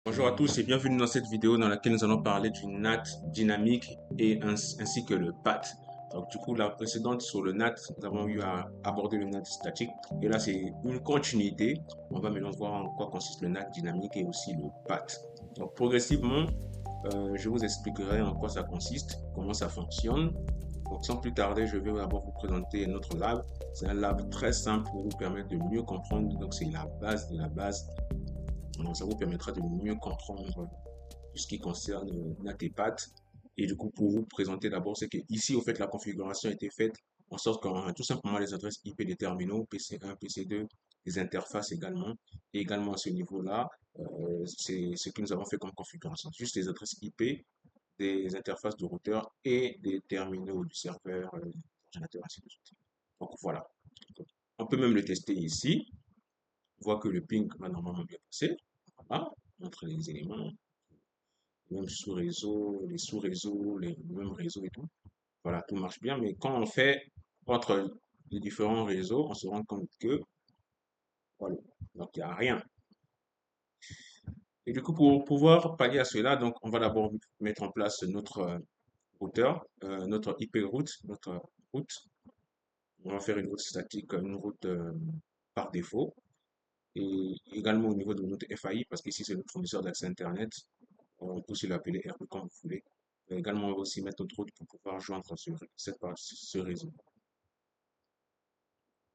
Bonjour à tous et bienvenue dans cette vidéo dans laquelle nous allons parler du NAT dynamique et ainsi que le PAT. Donc du coup, la précédente sur le NAT, nous avons eu à aborder le NAT statique et là c'est une continuité. On va maintenant voir en quoi consiste le NAT dynamique et aussi le PAT. Donc progressivement, je vous expliquerai en quoi ça consiste, comment ça fonctionne. Donc sans plus tarder, je vais d'abord vous présenter notre lab. C'est un lab très simple pour vous permettre de mieux comprendre. Donc c'est la base de la base. Donc, ça vous permettra de mieux comprendre tout ce qui concerne NAT et du coup, pour vous présenter d'abord, c'est que ici, au fait, la configuration a été faite en sorte qu'on a tout simplement les adresses IP des terminaux, PC1, PC2, les interfaces également. Et également à ce niveau-là, c'est ce que nous avons fait comme configuration. Juste les adresses IP des interfaces de routeur et des terminaux du serveur, ordinateur, ainsi de suite. Donc voilà. On peut même le tester ici. On voit que le ping va normalement bien passer. Voilà, entre les éléments, même sous-réseau, les sous-réseaux, les mêmes réseaux et tout. Voilà, tout marche bien. Mais quand on fait entre les différents réseaux, on se rend compte que, voilà, donc il n'y a rien. Et du coup, pour pouvoir pallier à cela, donc on va d'abord mettre en place notre routeur, notre IP route, notre route. On va faire une route statique, une route par défaut. Et également au niveau de notre FAI, parce qu'ici c'est notre fournisseur d'accès Internet. On peut aussi l'appeler RP comme vous voulez. Mais également, on va aussi mettre notre route pour pouvoir joindre ce réseau.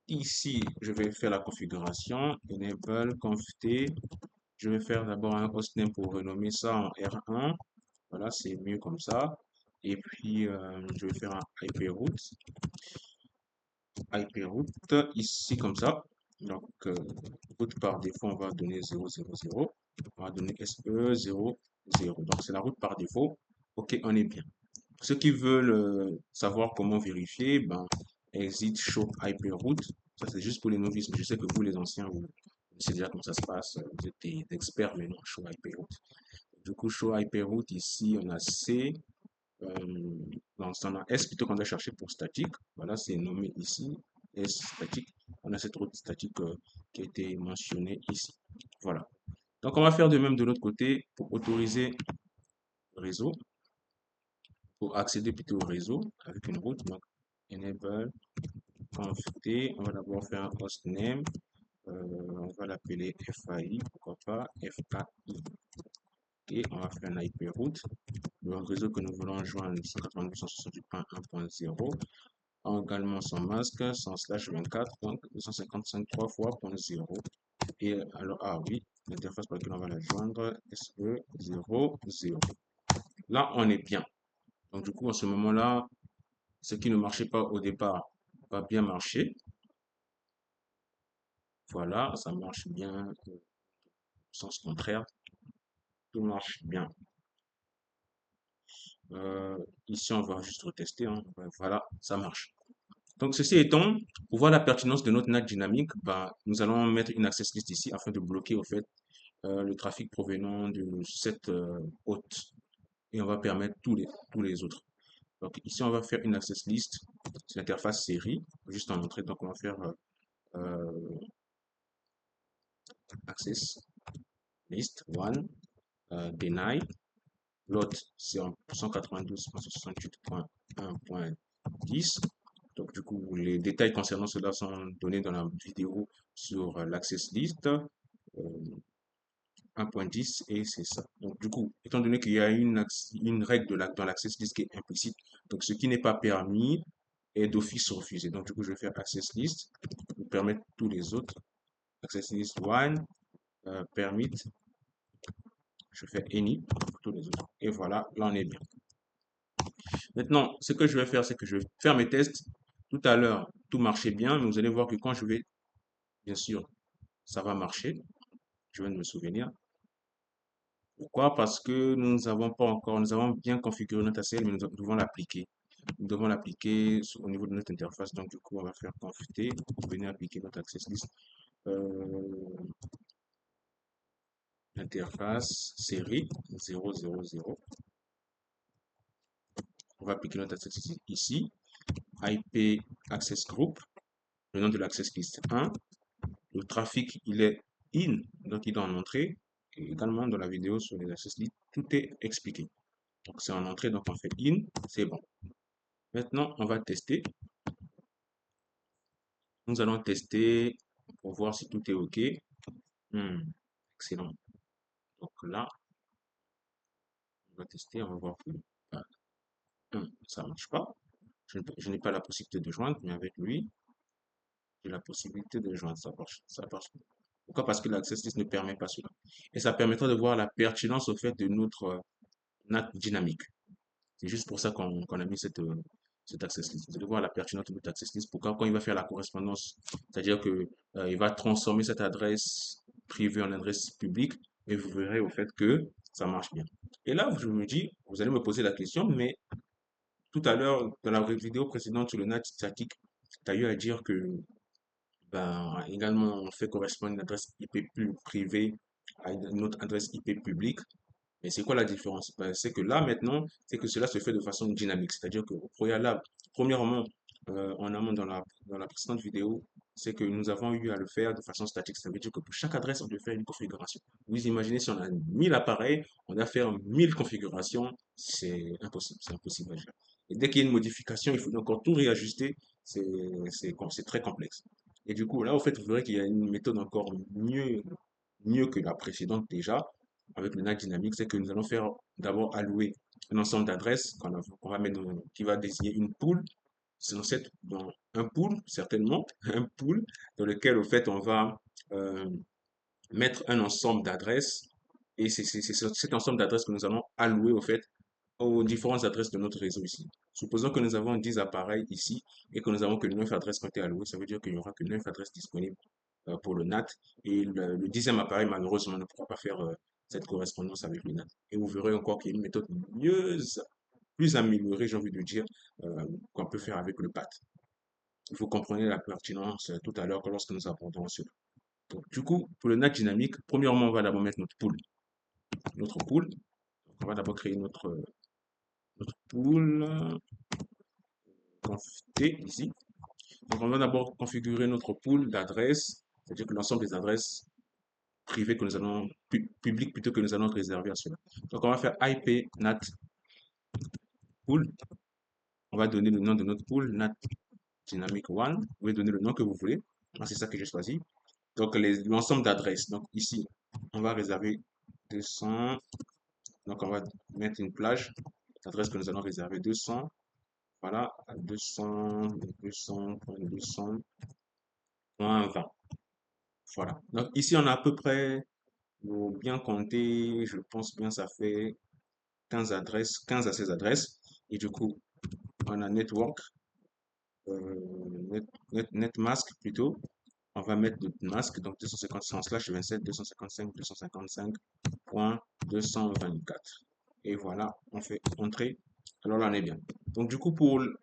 Ici, je vais faire la configuration. Enable conft. Je vais faire d'abord un hostname pour renommer ça en R1. Voilà, c'est mieux comme ça. Et puis, je vais faire un IP route. IP route, ici comme ça. Donc, route par défaut, on va donner 000. On va donner SE00. Donc, c'est la route par défaut. OK, on est bien. Pour ceux qui veulent savoir comment vérifier, ben, exit show IP route. Ça, c'est juste pour les novices, mais je sais que vous, les anciens, vous savez déjà comment ça se passe. Vous êtes des experts maintenant, show IP route. Du coup, show IP route, ici, on a C. Donc, on a S plutôt qu'on a cherché pour statique. Voilà, c'est nommé ici. S statique. On a cette route statique qui a été mentionnée ici. Voilà. Donc, on va faire de même de l'autre côté pour autoriser le réseau, pour accéder plutôt au réseau avec une route. Donc, enable conft. On va d'abord faire un hostname. On va l'appeler FAI, pourquoi pas FAI. Et on va faire un IP route. Le réseau que nous voulons joindre 192.168.1.0 a également son masque, son slash 24, donc 255 3 fois 0. Et alors, ah oui, l'interface par laquelle on va la joindre, SE00. Là, on est bien. Donc, du coup, à ce moment-là, ce qui ne marchait pas au départ va bien marcher. Voilà, ça marche bien, sens contraire, tout marche bien. Euh, Ici, on va juste retester, hein. Voilà, ça marche. Donc, ceci étant, pour voir la pertinence de notre NAT dynamique, bah, nous allons mettre une access list ici afin de bloquer au fait le trafic provenant de cette hôte et on va permettre tous les autres. Donc, ici, on va faire une access list, c'est l'interface série, juste en entrée. Donc, on va faire access list one deny. L'autre, c'est en 192.168.1.10. Donc, du coup, les détails concernant cela sont donnés dans la vidéo sur l'access list 1.10 et c'est ça. Donc, du coup, étant donné qu'il y a une règle dans l'access list qui est implicite, donc ce qui n'est pas permis est d'office refusé. Donc, du coup, je vais faire access list pour permettre tous les autres. Access list one, permit, je fais any pour tous les autres. Et voilà, là on est bien. Maintenant, ce que je vais faire, c'est que je vais faire mes tests. Tout à l'heure, tout marchait bien, mais vous allez voir que quand je vais, bien sûr, ça va marcher. Je viens de me souvenir. Pourquoi? Parce que nous avons pas encore, nous avons bien configuré notre ACL, mais nous devons l'appliquer. Nous devons l'appliquer au niveau de notre interface. Donc, du coup, on va faire conft pour venir appliquer notre access list. Interface série 000. On va appliquer notre access list ici. IP access group, le nom de l'access list 1. Le trafic, il est in, donc il doit en entrer. Et également dans la vidéo sur les access lists, tout est expliqué. Donc c'est en entrée, donc on fait in, c'est bon. Maintenant, on va tester. Nous allons tester pour voir si tout est OK. Excellent. Donc là, on va tester, on va voir que ça marche pas. Je n'ai pas la possibilité de joindre, mais avec lui, j'ai la possibilité de joindre. Ça marche. Ça marche. Pourquoi? Parce que l'access list ne permet pas cela. Et ça permettra de voir la pertinence au fait de notre NAT dynamique. C'est juste pour ça qu'on a mis cette access list. Vous allez voir la pertinence de notre access list. Pourquoi? Quand il va faire la correspondance, c'est-à-dire que il va transformer cette adresse privée en adresse publique et vous verrez au fait que ça marche bien. Et là, je me dis, vous allez me poser la question, mais tout à l'heure, dans la vidéo précédente sur le NAT statique, tu as eu à dire que ben, également, on fait correspondre une adresse IP plus privée à une autre adresse IP publique. Mais c'est quoi la différence? Ben, c'est que là, maintenant, c'est que cela se fait de façon dynamique. C'est-à-dire qu'au préalable, premièrement, en amont dans la précédente vidéo, c'est que nous avons eu à le faire de façon statique. Ça veut dire que pour chaque adresse, on doit faire une configuration. Vous imaginez si on a 1000 appareils, on doit faire 1000 configurations. C'est impossible. C'est impossible à gérer. Et dès qu'il y a une modification, il faut encore tout réajuster. C'est très complexe. Et du coup, là, au fait, vous verrez qu'il y a une méthode encore mieux que la précédente déjà avec le NAT dynamique, c'est que nous allons faire d'abord allouer un ensemble d'adresses qu'on va mettre qui va désigner une pool. C'est dans, dans un pool, certainement, un pool dans lequel, au fait, on va euh, mettre un ensemble d'adresses. Et c'est cet ensemble d'adresses que nous allons allouer, au fait, aux différentes adresses de notre réseau ici. Supposons que nous avons 10 appareils ici et que nous avons que 9 adresses qui ont été allouées. Ça veut dire qu'il n'y aura que 9 adresses disponibles pour le NAT. Et le 10e appareil, malheureusement, ne pourra pas faire cette correspondance avec le NAT. Et vous verrez encore qu'il y a une méthode plus améliorée, j'ai envie de dire, qu'on peut faire avec le PAT. Il faut comprendre la pertinence tout à l'heure lorsque nous abordons cela. Donc, du coup, pour le NAT dynamique, premièrement, on va d'abord mettre notre pool. Notre pool. Donc, on va d'abord créer notre pool conf T ici. Donc, on va d'abord configurer notre pool d'adresses, c'est-à-dire que l'ensemble des adresses privées que nous allons, publiques plutôt que nous allons réserver à cela. Donc, on va faire IP NAT pool. On va donner le nom de notre pool, NAT Dynamic One. Vous pouvez donner le nom que vous voulez. Moi, c'est ça que j'ai choisi. Donc, l'ensemble d'adresses. Donc, ici, on va réserver 200. Donc, on va mettre une plage d'adresses que nous allons réserver 200. Voilà, 200, 200.200.20. Voilà. Donc, ici, on a à peu près, pour bien compter, je pense bien, ça fait 15 adresses, 15 à 16 adresses. Et du coup, on a network, netmask plutôt. On va mettre notre masque, donc 255/27, 255, 255.224. Et voilà, on fait entrer. Alors là, on est bien. Donc du coup, pour le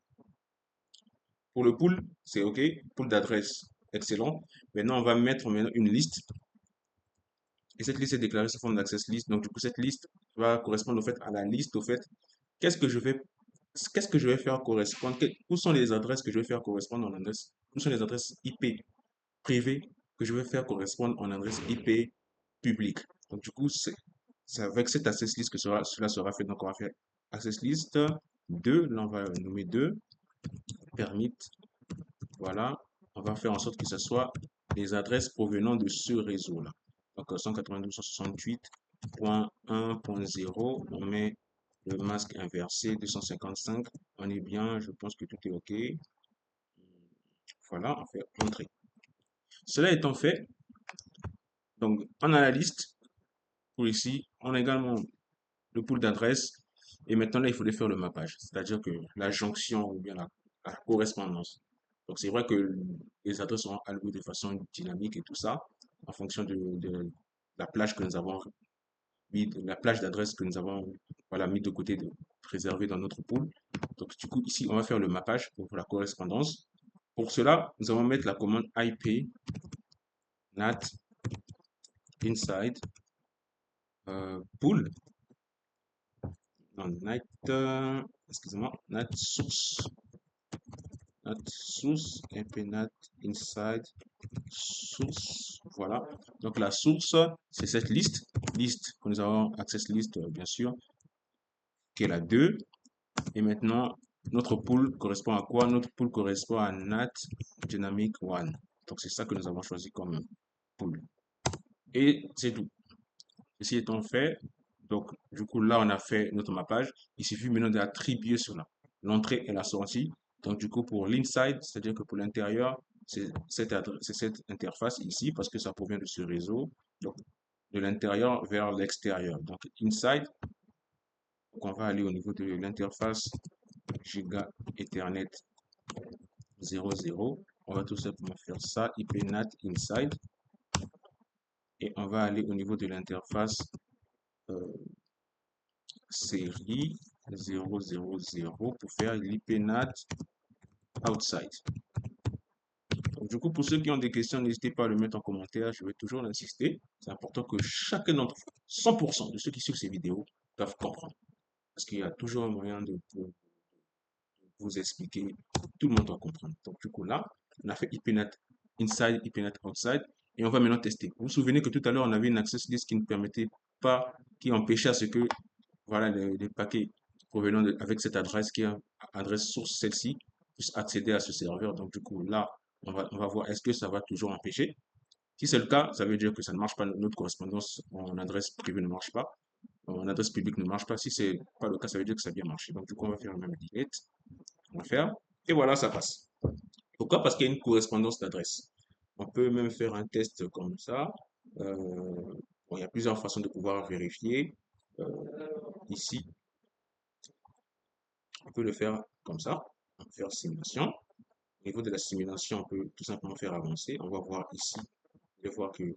pool, c'est OK. Pool d'adresse, excellent. Maintenant, on va mettre une liste. Et cette liste est déclarée sous forme d'access list. Donc du coup, cette liste va correspondre au fait à la liste, au fait. Qu'est-ce que je vais Qu'est-ce que je vais faire correspondre? Où sont les adresses que je vais faire correspondre en adresse? Où sont les adresses IP privées que je vais faire correspondre en adresse IP publique? Donc, du coup, c'est avec cette access list que cela sera fait. Donc, on va faire access list 2. Là, on va nommer 2. Permit. Voilà. On va faire en sorte que ce soit les adresses provenant de ce réseau-là. Donc, 192.168.1.0. On met le masque inversé 255. On est bien, je pense que tout est OK. Voilà, on fait entrer. Cela étant fait, donc on a la liste pour ici. On a également le pool d'adresses. Et maintenant, là, il faudrait faire le mappage, c'est-à-dire que la jonction ou bien la correspondance. Donc, c'est vrai que les adresses seront allouées de façon dynamique et tout ça, en fonction de la plage que nous avons mis, de la plage d'adresses que nous avons voilà, mis de côté, préservée dans notre pool. Donc, du coup, ici, on va faire le mappage pour la correspondance. Pour cela, nous allons mettre la commande IP NAT inside pool. Non, NAT, excusez-moi, NAT source. NAT source, ipNAT inside source. Voilà. Donc la source, c'est cette liste que nous avons access list, bien sûr, qui est la 2. Et maintenant, notre pool correspond à quoi? Notre pool correspond à NAT Dynamic 1. Donc c'est ça que nous avons choisi comme pool. Et c'est tout. Ceci étant fait, donc du coup là on a fait notre mappage. Il suffit maintenant d'attribuer cela, l'entrée et la sortie. Donc du coup pour l'inside, c'est-à-dire que pour l'intérieur, c'est cette interface ici parce que ça provient de ce réseau. Donc de l'intérieur vers l'extérieur. Donc inside, donc on va aller au niveau de l'interface Giga Ethernet 00. On va tout simplement faire ça, ipNAT inside. Et on va aller au niveau de l'interface série 000 pour faire l'ipNAT outside. Donc, du coup, pour ceux qui ont des questions, n'hésitez pas à le mettre en commentaire. Je vais toujours l'insister. C'est important que chacun d'entre vous, 100% de ceux qui suivent ces vidéos, doivent comprendre. Parce qu'il y a toujours un moyen de vous expliquer. Tout le monde doit comprendre. Donc, du coup, là, on a fait ipNAT inside, ipNAT outside. Et on va maintenant tester. Vous vous souvenez que tout à l'heure, on avait une access list qui ne permettait pas, qui empêchait à ce que voilà les paquets provenant avec cette adresse qui est adresse source celle-ci puissent accéder à ce serveur. Donc du coup là, on va voir est-ce que ça va toujours empêcher. Si c'est le cas, ça veut dire que ça ne marche pas, notre correspondance en adresse privée ne marche pas, en adresse publique ne marche pas. Si c'est pas le cas, ça veut dire que ça a bien marché. Donc du coup, on va faire le même delete, on va faire, et voilà, ça passe. Pourquoi? Parce qu'il y a une correspondance d'adresse. On peut même faire un test comme ça. Bon, il y a plusieurs façons de pouvoir vérifier. Ici, on peut le faire comme ça. On peut faire simulation. Au niveau de la simulation, on peut tout simplement faire avancer. On va voir ici. Je vais voir que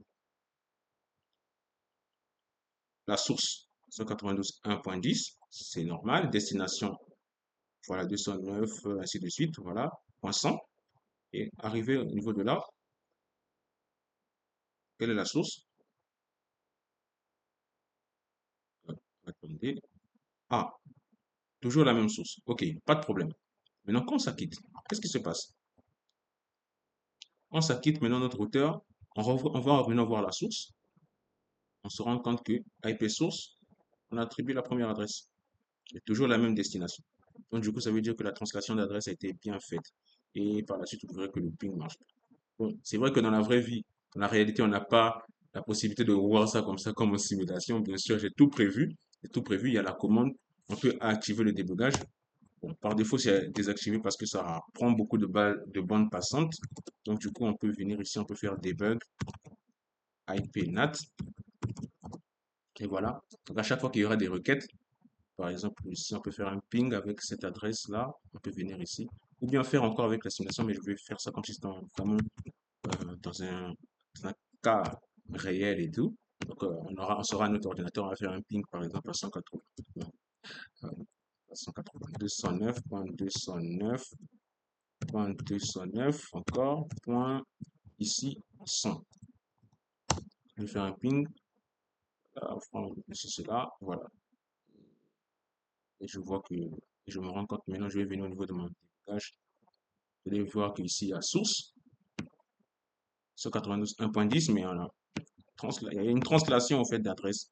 la source 192.1.10, c'est normal. Destination, voilà, 209, ainsi de suite. Voilà, point 100. Et arrivé au niveau de là, quelle est la source? Attendez. Ah, toujours la même source. Ok, pas de problème. Maintenant, quand on s'acquitte, qu'est-ce qui se passe? On s'acquitte maintenant notre routeur. On va maintenant voir la source. On se rend compte que IP source, on attribue la première adresse. C'est toujours la même destination. Donc, du coup, ça veut dire que la translation d'adresse a été bien faite. Et par la suite, vous verrez que le ping marche. Bon, c'est vrai que dans la vraie vie, dans la réalité, on n'a pas la possibilité de voir ça comme ça, comme en simulation. Bien sûr, j'ai tout prévu. J'ai tout prévu. Il y a la commande. On peut activer le débugage. Bon, par défaut, c'est désactivé parce que ça prend beaucoup de bandes passantes. Donc, du coup, on peut venir ici, on peut faire debug, ipNAT. Et voilà. Donc, à chaque fois qu'il y aura des requêtes, par exemple, ici, on peut faire un ping avec cette adresse-là. On peut venir ici. Ou bien faire encore avec la simulation, mais je vais faire ça comme si c'était vraiment dans un cas réel et tout. Donc, on sera à notre ordinateur, on va faire un ping, par exemple, à 180, euh, 209.209.209, encore, point, ici, 100. Je vais faire un ping, ici, cela, voilà. Et je vois que, je me rends compte maintenant, je vais venir au niveau de mon débugage. Vous allez voir qu'ici, il y a source, 192.1.10, mais il y a une translation, en fait, d'adresse.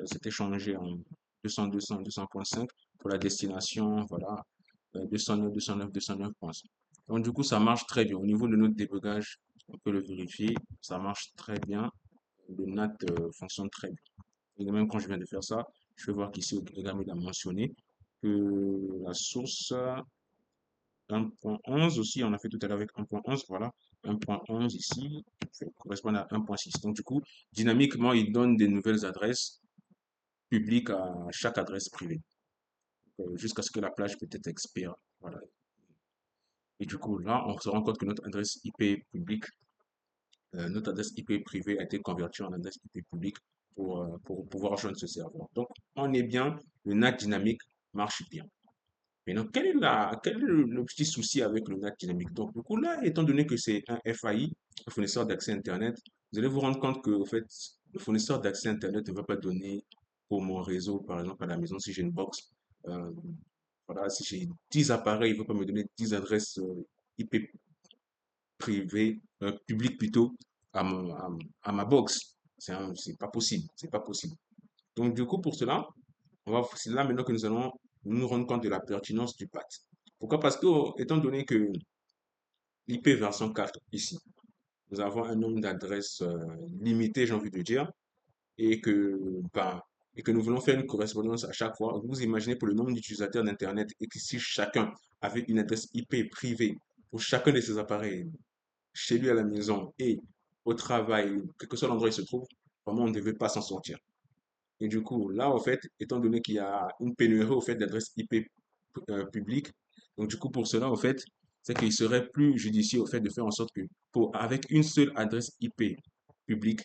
C'était changé en 200, 200, 200.5 pour la destination, voilà, 209, 209, 209.5. Donc, du coup, ça marche très bien. Au niveau de notre débugage, on peut le vérifier, ça marche très bien. Le NAT fonctionne très bien. Et même quand je viens de faire ça, je vais voir qu'ici, également, il a mentionné que la source 1.11 aussi, on a fait tout à l'heure avec 1.11, voilà, 1.11 ici, correspond à 1.6. Donc, du coup, dynamiquement, il donne des nouvelles adresses publiques à chaque adresse privée, jusqu'à ce que la plage peut-être expire. Voilà. Et du coup, là, on se rend compte que notre adresse IP publique, notre adresse IP privée a été convertie en adresse IP publique pour pouvoir rejoindre ce serveur. Donc, on est bien, le NAT dynamique marche bien. Maintenant, quel est le petit souci avec le NAT dynamique? Donc, du coup, là, étant donné que c'est un FAI, un fournisseur d'accès Internet, vous allez vous rendre compte que, en fait, le fournisseur d'accès Internet ne va pas donner pour mon réseau, par exemple, à la maison, si j'ai une box, voilà, si j'ai 10 appareils, il ne va pas me donner 10 adresses IP privé, public plutôt, à ma box. C'est pas possible, c'est pas possible. Donc, du coup, pour cela, c'est là maintenant que nous allons nous rendre compte de la pertinence du PAT. Pourquoi? Parce que, étant donné que l'IP version 4 ici, nous avons un nombre d'adresses limité, j'ai envie de dire, et que, ben, et que nous voulons faire une correspondance à chaque fois. Vous imaginez pour le nombre d'utilisateurs d'Internet et que si chacun avait une adresse IP privée pour chacun de ses appareils, chez lui à la maison et au travail, quel que soit l'endroit où il se trouve, vraiment on ne devait pas s'en sortir. Et du coup, là, en fait, étant donné qu'il y a une pénurie au fait d'adresses IP publiques, donc du coup, pour cela, en fait, c'est qu'il serait plus judicieux au fait de faire en sorte que, avec une seule adresse IP publique,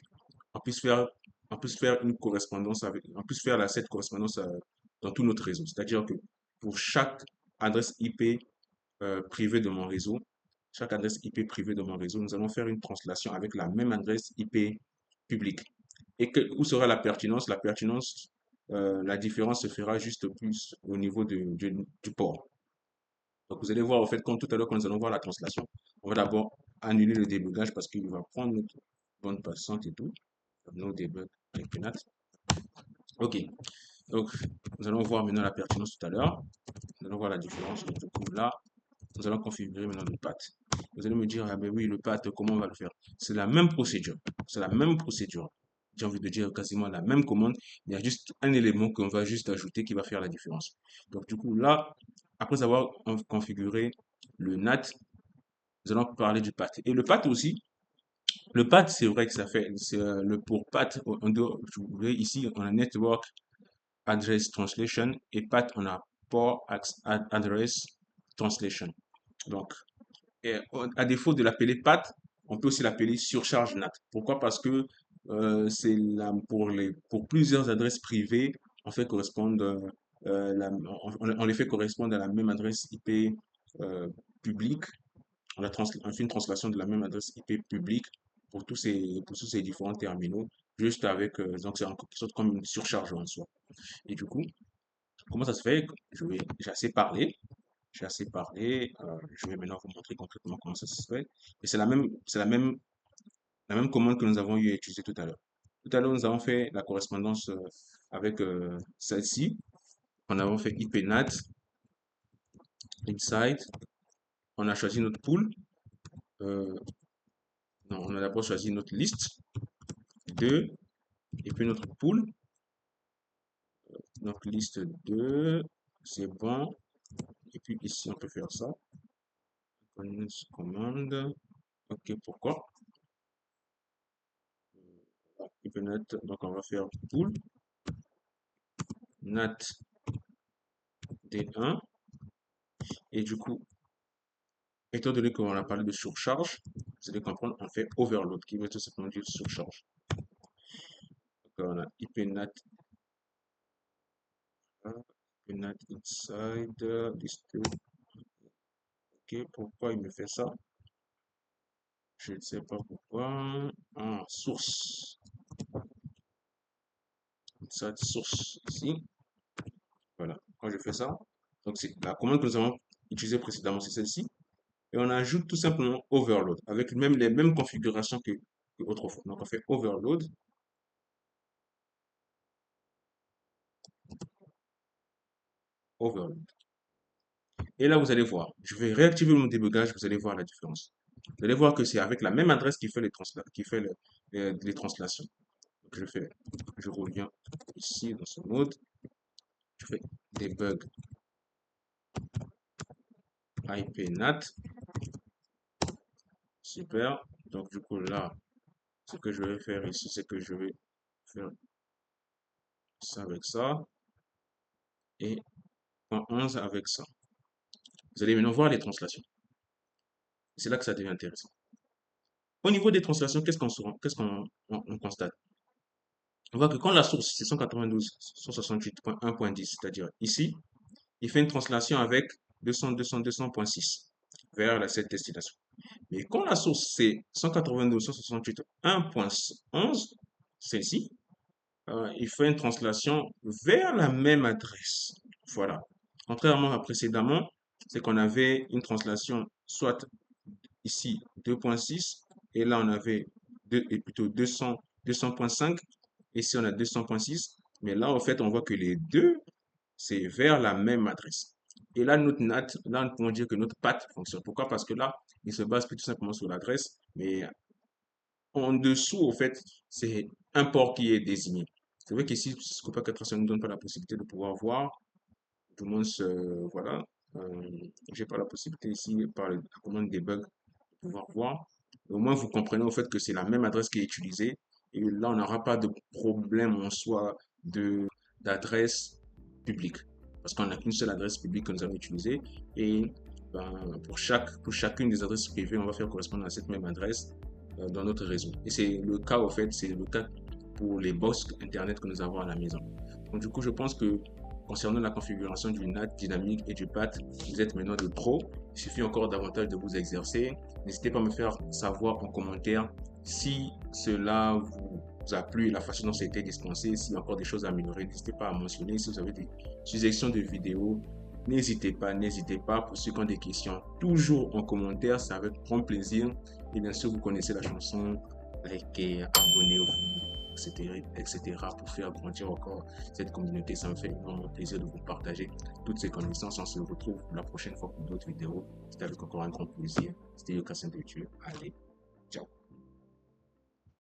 on puisse faire, on puisse faire une correspondance avec, on puisse faire cette correspondance dans tout notre réseau. C'est-à-dire que pour chaque adresse IP privée de mon réseau, chaque adresse IP privée de mon réseau, nous allons faire une translation avec la même adresse IP publique. Et où sera la pertinence? La pertinence, la différence se fera juste plus au niveau du port. Donc, vous allez voir, en fait, comme tout à l'heure, quand nous allons voir la translation, on va d'abord annuler le débugage parce qu'il va prendre notre bande passante et tout. No debug avec NAT. OK. Donc, nous allons voir maintenant la pertinence tout à l'heure. Nous allons voir la différence. Donc, du coup, là, nous allons configurer maintenant le path. Vous allez me dire, ah ben oui, le path, comment on va le faire? C'est la même procédure. C'est la même procédure. J'ai envie de dire quasiment la même commande. Il y a juste un élément qu'on va juste ajouter qui va faire la différence. Donc, du coup, là, après avoir configuré le NAT, nous allons parler du path. Et le path aussi, le path, c'est vrai que ça fait, c'est le pour path, vous voyez ici, on a Network Address Translation et path, on a Port Address Translation. Donc, à défaut de l'appeler path, on peut aussi l'appeler surcharge NAT. Pourquoi? Parce que c'est pour plusieurs adresses privées, on fait correspondre, on les fait correspondre à la même adresse IP euh, publique. On fait une translation de la même adresse IP publique pour tous ces différents terminaux, juste avec, donc c'est en quelque sorte comme une surcharge en soi. Et du coup, comment ça se fait? J'ai assez parlé, je vais maintenant vous montrer concrètement comment ça se fait. Et c'est la même commande que nous avons eu à utiliser tout à l'heure. Tout à l'heure, nous avons fait la correspondance avec celle-ci. On avons fait IPNAT, inside. On a choisi notre pool. Euh, non, on a d'abord choisi notre liste 2 et puis notre pool. Donc liste 2, c'est bon. Et puis ici, on peut faire ça. Commande. OK, pourquoi? IPNAT, donc on va faire pool nat D1. Et du coup, étant donné qu'on a parlé de surcharge, vous allez comprendre, on fait overload, qui veut tout simplement dire surcharge. Donc on a IPNAT, IPNAT inside, liste. OK, pourquoi il me fait ça? Je ne sais pas pourquoi. Ah, source. Inside source, ici. Voilà, quand je fais ça, donc c'est la commande que nous avons utilisée précédemment, c'est celle-ci. Et on ajoute tout simplement overload avec même les mêmes configurations que autrefois. Donc on fait overload. Overload. Et là, vous allez voir, je vais réactiver mon débugage, vous allez voir la différence. Vous allez voir que c'est avec la même adresse qui fait les translations. Donc je reviens ici dans ce mode, je fais debug IPNAT, super. Donc du coup là, ce que je vais faire ici, c'est que je vais faire ça avec ça et point 11 avec ça. Vous allez maintenant voir les translations. C'est là que ça devient intéressant. Au niveau des translations, qu'est-ce qu'on on constate? On voit que quand la source c'est 192.168.1.10, c'est-à-dire ici, il fait une translation avec 200.200.200.6 vers cette destination. Mais quand la source c'est 192.168.1.11, celle-ci, il fait une translation vers la même adresse. Voilà. Contrairement à précédemment, c'est qu'on avait une translation soit ici 2.6 et là on avait plutôt 200.5. Ici on a 200.6, mais là en fait on voit que les deux c'est vers la même adresse. Et là, notre NAT, là, nous pouvons dire que notre path fonctionne. Pourquoi? Parce que là, il se base tout simplement sur l'adresse, mais en dessous, au fait, c'est un port qui est désigné. C'est vrai qu'ici, Scopa 4 ça ne nous donne pas la possibilité de pouvoir voir. Tout le monde se, voilà. J'ai pas la possibilité ici, par la commande debug, de pouvoir voir. Au moins, vous comprenez au fait que c'est la même adresse qui est utilisée. Et là, on n'aura pas de problème en soi d'adresse publique. Parce qu'on n'a qu'une seule adresse publique que nous allons utiliser. Et ben, pour chacune des adresses privées, on va faire correspondre à cette même adresse dans notre réseau. Et c'est le cas, au fait, c'est le cas pour les box Internet que nous avons à la maison. Donc, du coup, je pense que concernant la configuration du NAT dynamique et du PAT, vous êtes maintenant de pro. Il suffit encore davantage de vous exercer. N'hésitez pas à me faire savoir en commentaire si cela vous a plu, la façon dont ça a été dispensé, s'il y a encore des choses à améliorer. N'hésitez pas à mentionner. Si vous avez des suggestions de vidéos, n'hésitez pas. Pour ceux qui ont des questions, toujours en commentaire, c'est avec grand plaisir. Et bien sûr, vous connaissez la chanson, likez, abonnez-vous, etc. pour faire grandir encore cette communauté. Ça me fait vraiment plaisir de vous partager toutes ces connaissances. On se retrouve la prochaine fois pour d'autres vidéos. C'était avec encore un grand plaisir. C'était Yoka Saint-Dieu. Allez, ciao.